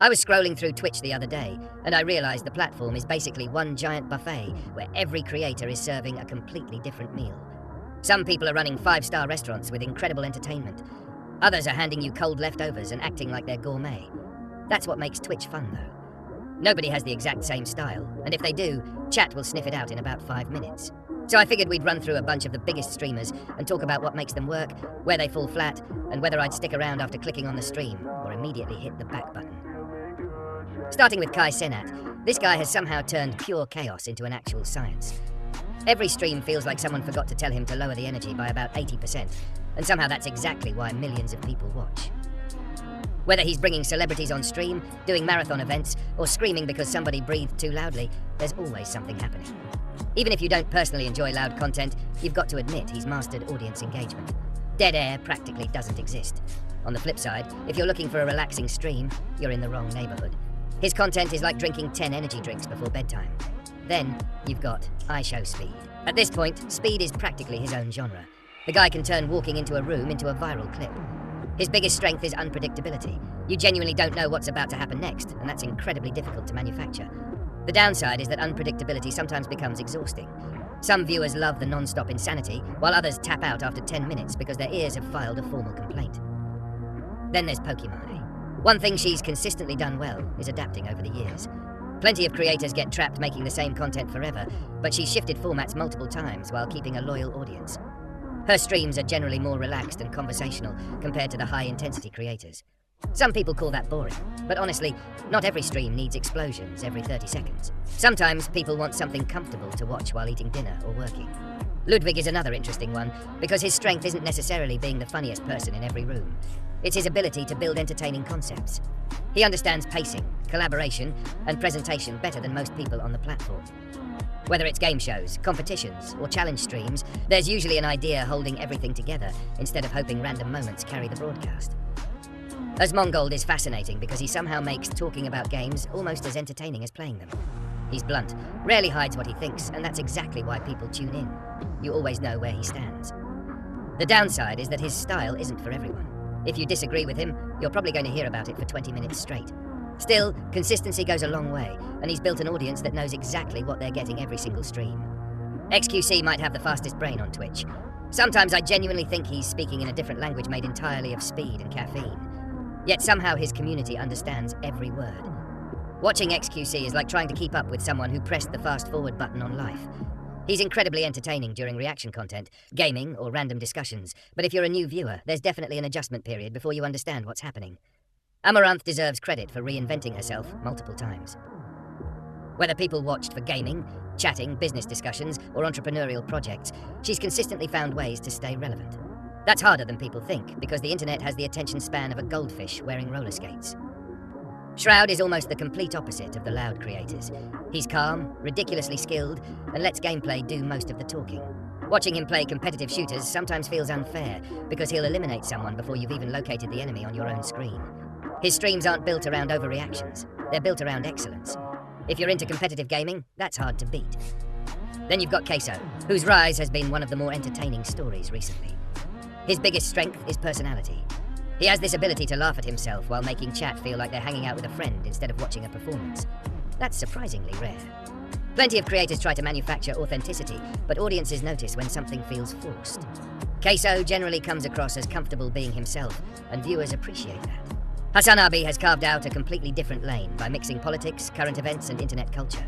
I was scrolling through Twitch the other day, and I realized the platform is basically one giant buffet where every creator is serving a completely different meal. Some people are running 5-star restaurants with incredible entertainment. Others are handing you cold leftovers and acting like they're gourmet. That's what makes Twitch fun, though. Nobody has the exact same style, and if they do, chat will sniff it out in about 5 minutes. So I figured we'd run through a bunch of the biggest streamers and talk about what makes them work, where they fall flat, and whether I'd stick around after clicking on the stream or immediately hit the back button. Starting with Cenat, this guy has somehow turned pure chaos into an actual science. Every stream feels like someone forgot to tell him to lower the energy by about 80%, and somehow that's exactly why millions of people watch. Whether he's bringing celebrities on stream, doing marathon events, or screaming because somebody breathed too loudly, there's always something happening. Even if you don't personally enjoy loud content, you've got to admit he's mastered audience engagement. Dead air practically doesn't exist. On the flip side, if you're looking for a relaxing stream, you're in the wrong neighborhood. His content is like drinking 10 energy drinks before bedtime. Then, you've got iShow Speed. At this point, Speed is practically his own genre. The guy can turn walking into a room into a viral clip. His biggest strength is unpredictability. You genuinely don't know what's about to happen next, and that's incredibly difficult to manufacture. The downside is that unpredictability sometimes becomes exhausting. Some viewers love the non-stop insanity, while others tap out after 10 minutes because their ears have filed a formal complaint. Then there's Pokimane. One thing she's consistently done well is adapting over the years. Plenty of creators get trapped making the same content forever, but she's shifted formats multiple times while keeping a loyal audience. Her streams are generally more relaxed and conversational compared to the high-intensity creators. Some people call that boring, but honestly, not every stream needs explosions every 30 seconds. Sometimes people want something comfortable to watch while eating dinner or working. Ludwig is another interesting one, because his strength isn't necessarily being the funniest person in every room. It's his ability to build entertaining concepts. He understands pacing, collaboration, and presentation better than most people on the platform. Whether it's game shows, competitions, or challenge streams, there's usually an idea holding everything together instead of hoping random moments carry the broadcast. Asmongold is fascinating because he somehow makes talking about games almost as entertaining as playing them. He's blunt, rarely hides what he thinks, and that's exactly why people tune in. You always know where he stands. The downside is that his style isn't for everyone. If you disagree with him, you're probably going to hear about it for 20 minutes straight. Still, consistency goes a long way, and he's built an audience that knows exactly what they're getting every single stream. XQC might have the fastest brain on Twitch. Sometimes I genuinely think he's speaking in a different language made entirely of speed and caffeine. Yet somehow his community understands every word. Watching XQC is like trying to keep up with someone who pressed the fast-forward button on life. He's incredibly entertaining during reaction content, gaming, or random discussions, but if you're a new viewer, there's definitely an adjustment period before you understand what's happening. Amaranth deserves credit for reinventing herself multiple times. Whether people watched for gaming, chatting, business discussions, or entrepreneurial projects, she's consistently found ways to stay relevant. That's harder than people think, because the internet has the attention span of a goldfish wearing roller skates. Shroud is almost the complete opposite of the loud creators. He's calm, ridiculously skilled, and lets gameplay do most of the talking. Watching him play competitive shooters sometimes feels unfair, because he'll eliminate someone before you've even located the enemy on your own screen. His streams aren't built around overreactions, they're built around excellence. If you're into competitive gaming, that's hard to beat. Then you've got Queso, whose rise has been one of the more entertaining stories recently. His biggest strength is personality. He has this ability to laugh at himself while making chat feel like they're hanging out with a friend instead of watching a performance. That's surprisingly rare. Plenty of creators try to manufacture authenticity, but audiences notice when something feels forced. Queso generally comes across as comfortable being himself, and viewers appreciate that. Hasanabi has carved out a completely different lane by mixing politics, current events, and internet culture.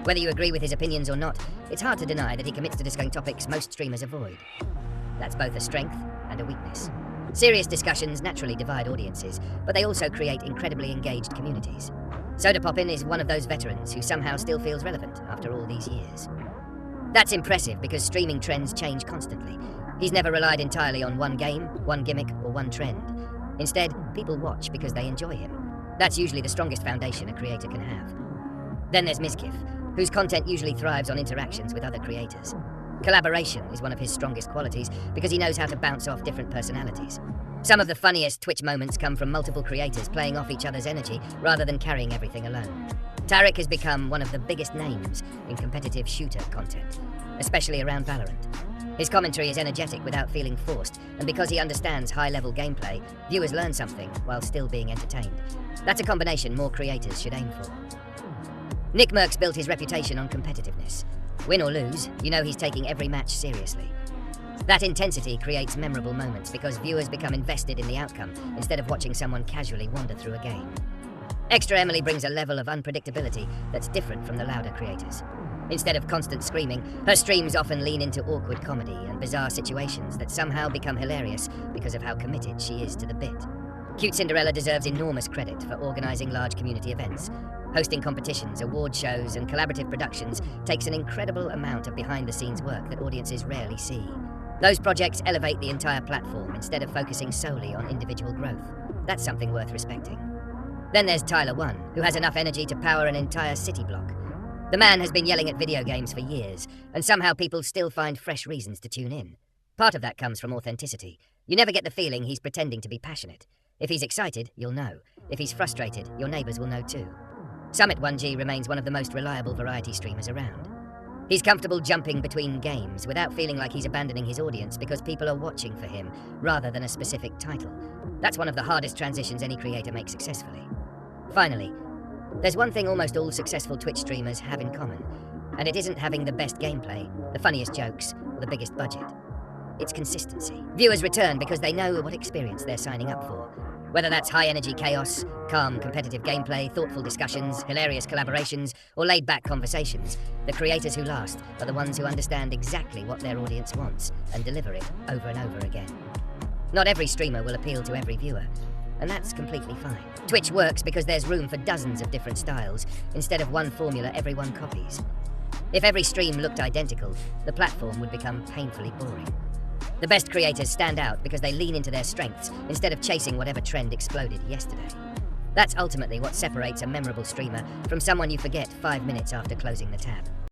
Whether you agree with his opinions or not, it's hard to deny that he commits to discussing topics most streamers avoid. That's both a strength and a weakness. Serious discussions naturally divide audiences, but they also create incredibly engaged communities. Sodapoppin is one of those veterans who somehow still feels relevant after all these years. That's impressive because streaming trends change constantly. He's never relied entirely on one game, one gimmick, or one trend. Instead, people watch because they enjoy him. That's usually the strongest foundation a creator can have. Then there's Mizkif, whose content usually thrives on interactions with other creators. Collaboration is one of his strongest qualities because he knows how to bounce off different personalities. Some of the funniest Twitch moments come from multiple creators playing off each other's energy rather than carrying everything alone. Tarek has become one of the biggest names in competitive shooter content, especially around Valorant. His commentary is energetic without feeling forced, and because he understands high-level gameplay, viewers learn something while still being entertained. That's a combination more creators should aim for. Nick Merckx built his reputation on competitiveness. Win or lose, you know he's taking every match seriously. That intensity creates memorable moments because viewers become invested in the outcome instead of watching someone casually wander through a game. Extra Emily brings a level of unpredictability that's different from the louder creators. Instead of constant screaming, her streams often lean into awkward comedy and bizarre situations that somehow become hilarious because of how committed she is to the bit. Cute Cinderella deserves enormous credit for organising large community events. Hosting competitions, award shows, and collaborative productions takes an incredible amount of behind-the-scenes work that audiences rarely see. Those projects elevate the entire platform instead of focusing solely on individual growth. That's something worth respecting. Then there's Tyler One, who has enough energy to power an entire city block. The man has been yelling at video games for years, and somehow people still find fresh reasons to tune in. Part of that comes from authenticity. You never get the feeling he's pretending to be passionate. If he's excited, you'll know. If he's frustrated, your neighbours will know too. Summit1G remains one of the most reliable variety streamers around. He's comfortable jumping between games without feeling like he's abandoning his audience because people are watching for him rather than a specific title. That's one of the hardest transitions any creator makes successfully. Finally, there's one thing almost all successful Twitch streamers have in common, and it isn't having the best gameplay, the funniest jokes, or the biggest budget. It's consistency. Viewers return because they know what experience they're signing up for. Whether that's high-energy chaos, calm, competitive gameplay, thoughtful discussions, hilarious collaborations, or laid-back conversations, the creators who last are the ones who understand exactly what their audience wants and deliver it over and over again. Not every streamer will appeal to every viewer, and that's completely fine. Twitch works because there's room for dozens of different styles, instead of one formula everyone copies. If every stream looked identical, the platform would become painfully boring. The best creators stand out because they lean into their strengths instead of chasing whatever trend exploded yesterday. That's ultimately what separates a memorable streamer from someone you forget 5 minutes after closing the tab.